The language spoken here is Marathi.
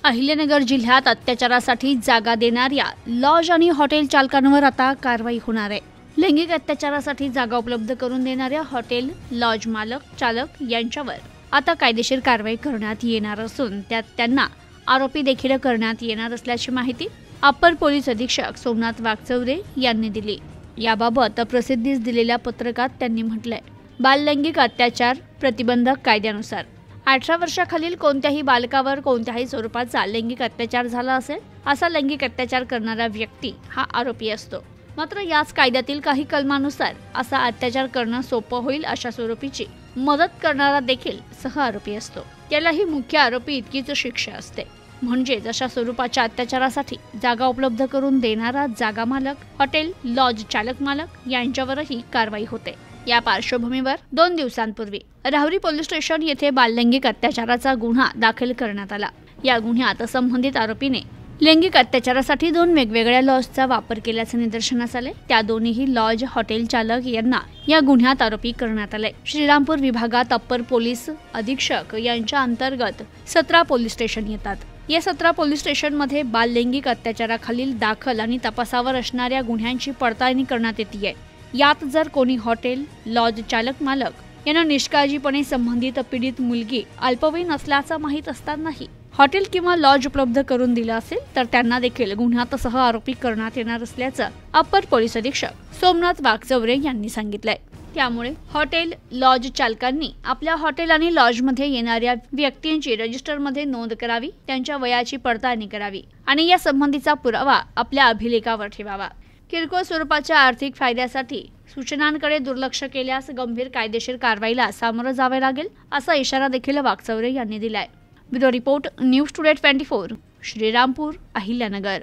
अहिल्यानगर जिल्ह्यात अत्याचारासाठी जागा देणाऱ्या लॉज आणि हॉटेल चालकांवर आता कारवाई होणार आहे। लैंगिक अत्याचारासाठी जागा उपलब्ध करून देणाऱ्या हॉटेल, लॉज मालक, चालक यांच्यावर आता कायदेशीर कारवाई करण्यात येणार असून त्यात त्यांना आरोपी देखील करण्यात येणार असल्याची माहिती अप्पर पोलीस अधीक्षक सोमनाथ वागचौरे यांनी दिली। याबाबत प्रसिद्धीस दिलेल्या पत्रकात त्यांनी म्हटलंय, बाललैंगिक अत्याचार प्रतिबंधक कायद्यानुसार 18 वर्षाखालील कोणत्याही बालकावर कोणत्याही स्वरूपाचा लैंगिक अत्याचार झाला असेल असा लैंगिक अत्याचार करणारा व्यक्ती हा आरोपी असतो। मात्र याच कायद्यातील काही कलमानुसार असा अत्याचार करणं सोपं होईल अशा स्वरूपीची मदत करणारा देखील सहआरोपी असतो। त्यालाही मुख्य आरोपी इतकीच शिक्षा असते। म्हणजे जशा स्वरूपाच्या अत्याचारासाठी जागा उपलब्ध करून देणारा जागा मालक, हॉटेल, लॉज चालक मालक यांच्यावरही कारवाई होते। या पार्श्वभूमीवर 2 दिवसांपूर्वी राहुरी पोलीस स्टेशन येथे बाललैंगिक अत्याचाराचा गुन्हा दाखल करण्यात आला। या गुन्ह्यात संबंधित आरोपीने लैंगिक अत्याचारासाठी 2 वेगवेगळ्या लॉजचा वापर केल्याचे निदर्शनास आले। त्या दोन्ही लॉज, हॉटेल चालक यांना या गुन्ह्यात आरोपी करण्यात आले। श्रीरामपूर विभागात अप्पर पोलीस अधीक्षक यांच्या अंतर्गत 17 पोलीस स्टेशन येतात। या 17 पोलीस स्टेशनमध्ये बाललैंगिक अत्याचाराखालील दाखल आणि तपासावर असणाऱ्या गुन्ह्यांची पडताळणी करण्यात येते। यात जर कोणी हॉटेल, लॉज चालक मालक यांना निष्काळजीपणे संबंधित पीडित मुलगी अल्पवयीन असल्याचं माहीत असतानाही हॉटेल किंवा लॉज उपलब्ध करून दिलं असेल तर त्यांना देखील गुन्ह्यात सह आरोपी करण्यात येणार असल्याचं अप्पर पोलीस अधीक्षक सोमनाथ वागचौरे यांनी सांगितलंय। त्यामुळे हॉटेल, लॉज चालकांनी आपल्या हॉटेल आणि लॉजमध्ये येणाऱ्या व्यक्तींची रजिस्टरमध्ये नोंद करावी, त्यांच्या वयाची पडताळणी करावी आणि या संबंधीचा पुरावा आपल्या अभिलेखावर ठेवावा। किरकोळ स्वरूपाच्या आर्थिक फायद्यासाठी सूचनांकडे दुर्लक्ष केल्यास गंभीर कायदेशीर कारवाईला सामोरं जावे लागेल असा इशारा देखील वागचौरे यांनी दिलाय। Bureau report, news today 24, Shrirampur, Ahilyanagar.